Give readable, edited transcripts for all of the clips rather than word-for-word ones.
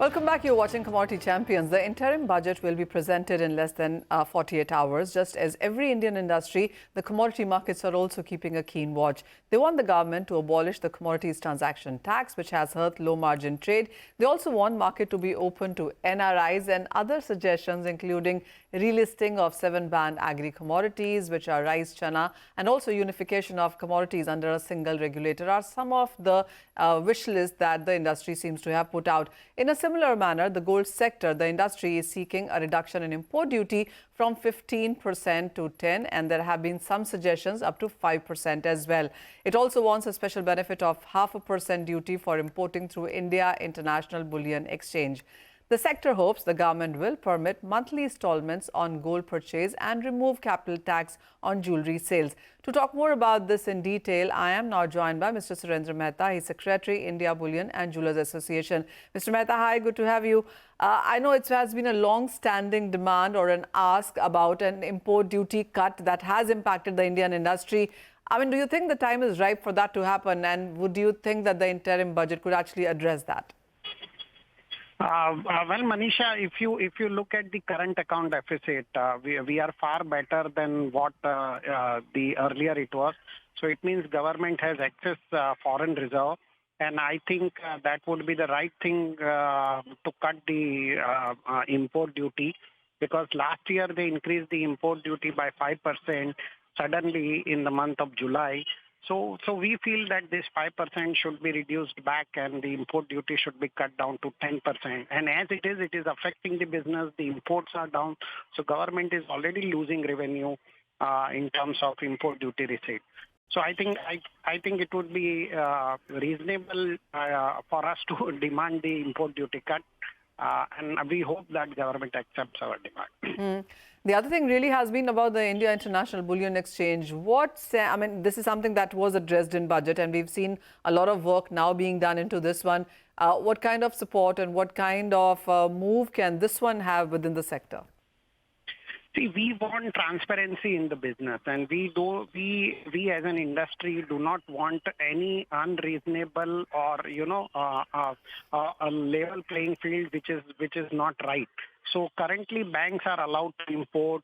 Welcome back. You're watching Commodity Champions. The interim budget will be presented in less than 48 hours. Just as every Indian industry, the commodity markets are also keeping a keen watch. They want the government to abolish the Commodities Transaction Tax, which has hurt low-margin trade. They also want market to be open to NRIs, and other suggestions including relisting of 7 banned agri commodities, which are rice, chana, and also unification of commodities under a single regulator are some of the wish lists that the industry seems to have put out. In a similar manner, the gold sector, the industry is seeking a reduction in import duty from 15% to 10%, and there have been some suggestions up to 5% as well. It also wants a special benefit of 0.5% duty for importing through India International Bullion Exchange. The sector hopes the government will permit monthly installments on gold purchase and remove capital tax on jewellery sales. To talk more about this in detail, I am now joined by Mr. Surendra Mehta. He's Secretary, India Bullion and Jewellers Association. Mr. Mehta, hi, good to have you. I know it has been a long-standing demand or an ask about an import duty cut that has impacted the Indian industry. I mean, do you think the time is ripe for that to happen? And would you think that the interim budget could actually address that? Well, Manisha, if you look at the current account deficit, we are far better than what the earlier it was. So it means government has excess foreign reserve, and I think that would be the right thing to cut the import duty, because last year they increased the import duty by 5% suddenly in the month of July. So we feel that this 5% should be reduced back and the import duty should be cut down to 10%. And as it is affecting the business. The imports are down. So government is already losing revenue in terms of import duty receipt. So I think it would be reasonable for us to demand the import duty cut. And we hope that government accepts our demand. The other thing really has been about the India International Bullion Exchange. I mean, this is something that was addressed in budget, and we've seen a lot of work now being done into this one. What kind of support and what kind of move can this one have within the sector? See, we want transparency in the business, and we as an industry do not want any unreasonable or a level playing field which is not right. So currently, banks are allowed to import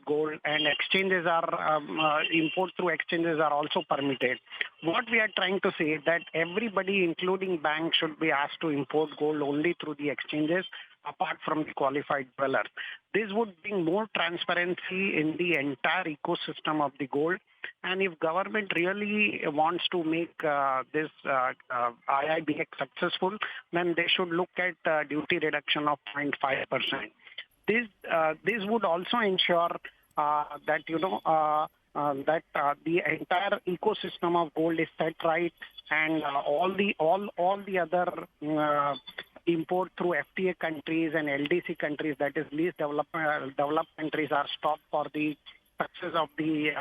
gold, and exchanges are import through exchanges are also permitted. What we are trying to say is that everybody, including banks, should be asked to import gold only through the exchanges, apart from the qualified dwellers. This would bring more transparency in the entire ecosystem of the gold. And if government really wants to make this IIBX successful, then they should look at duty reduction of 0.5%. This would also ensure that the entire ecosystem of gold is set right, and all the other import through FTA countries and LDC countries, that is least developed countries, are stopped for the success of the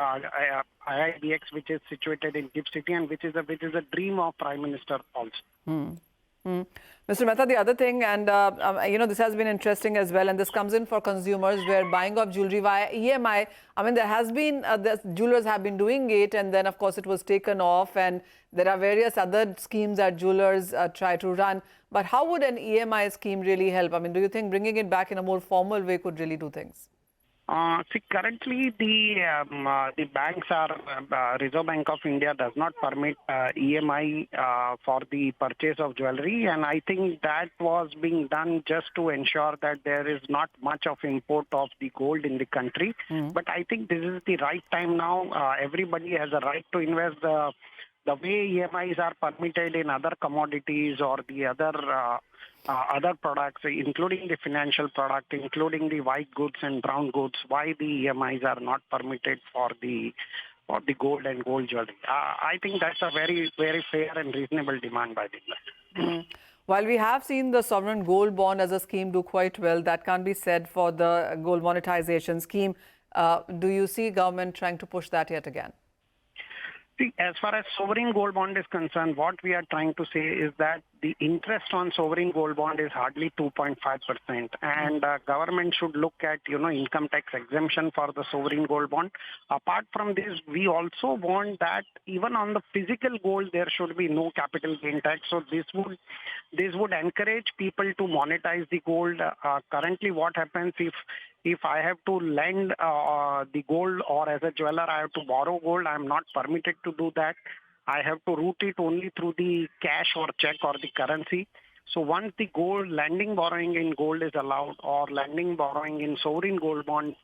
IIBX, which is situated in GIFT City, and which is a dream of Prime Minister also. Mr. Mehta, the other thing, and this has been interesting as well, and this comes in for consumers where buying of jewellery via EMI, I mean, there has been, the jewellers have been doing it, and then of course it was taken off, and there are various other schemes that jewellers try to run. But how would an EMI scheme really help? I mean, do you think bringing it back in a more formal way could really do things? See, currently the banks are, Reserve Bank of India does not permit EMI for the purchase of jewellery, and I think that was being done just to ensure that there is not much of import of the gold in the country. But I think this is the right time now. Everybody has a right to invest. The way EMIs are permitted in other commodities or the other products, including the financial product, including the white goods and brown goods, why the EMIs are not permitted for the gold and gold jewelry. I think that's a very, very fair and reasonable demand by the industry. While we have seen the sovereign gold bond as a scheme do quite well, that can't be said for the gold monetization scheme. Do you see government trying to push that yet again? See, as far as sovereign gold bond is concerned, what we are trying to say is that the interest on sovereign gold bond is hardly 2.5%, and government should look at income tax exemption for the sovereign gold bond. Apart from this, we also want that even on the physical gold there should be no capital gain tax. So this would encourage people to monetize the gold. Currently, what happens if I have to lend the gold, or as a jeweler I have to borrow gold, I am not permitted to do that. I have to route it only through the cash or check or the currency. So once the gold lending borrowing in gold is allowed, or lending borrowing in sovereign gold bonds,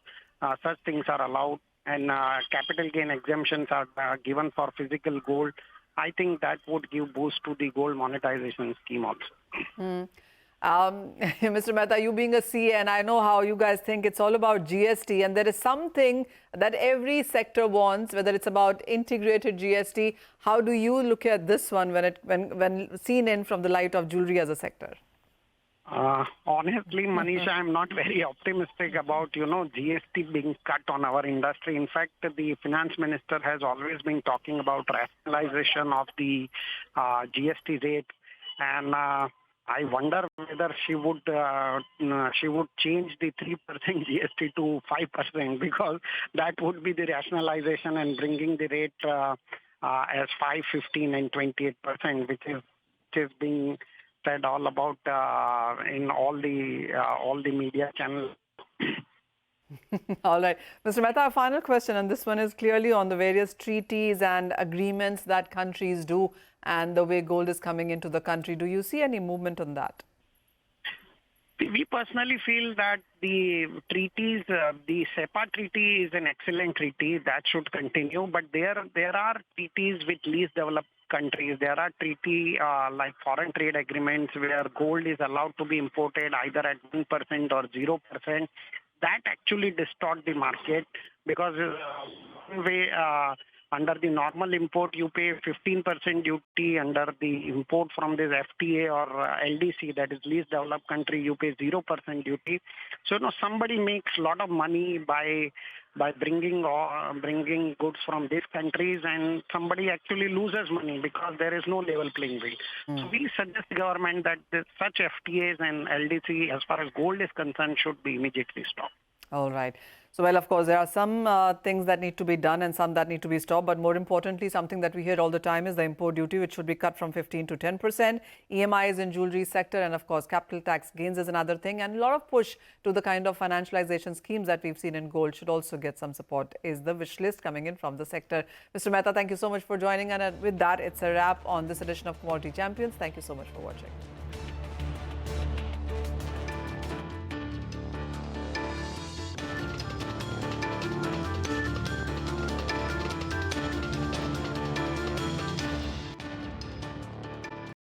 such things are allowed, and capital gain exemptions are given for physical gold, I think that would give boost to the gold monetization scheme also. Mr. Mehta, you being a CA, and I know how you guys think it's all about GST, and there is something that every sector wants, whether it's about integrated GST. How do you look at this one when seen in from the light of jewelry as a sector? Honestly, Manisha, I'm not very optimistic about, GST being cut on our industry. In fact, the finance minister has always been talking about rationalization of the GST rate, and I wonder whether she would change the 3% GST to 5%, because that would be the rationalization and bringing the rate as 5, 15 and 28%, which is being said all about in all the media channels. All right. Mr. Mehta, our final question, and this one is clearly on the various treaties and agreements that countries do and the way gold is coming into the country. Do you see any movement on that? We personally feel that the treaties, the SEPA treaty is an excellent treaty that should continue, but there are treaties with least developed countries. There are treaty like foreign trade agreements where gold is allowed to be imported either at 1% or 0%. That actually distort the market, because one way under the normal import you pay 15% duty. Under the import from this FTA or LDC, that is least developed country, you pay 0% duty. So somebody makes a lot of money by bringing goods from these countries, and somebody actually loses money because there is no level playing field. So we suggest the government that such FTAs and LDC, as far as gold is concerned, should be immediately stopped. All right. So, well, of course, there are some things that need to be done and some that need to be stopped. But more importantly, something that we hear all the time is the import duty, which should be cut from 15 to 10%. EMIs in jewellery sector, and of course, capital tax gains is another thing. And a lot of push to the kind of financialization schemes that we've seen in gold should also get some support, is the wish list coming in from the sector. Mr. Mehta, thank you so much for joining. And with that, it's a wrap on this edition of Commodity Champions. Thank you so much for watching.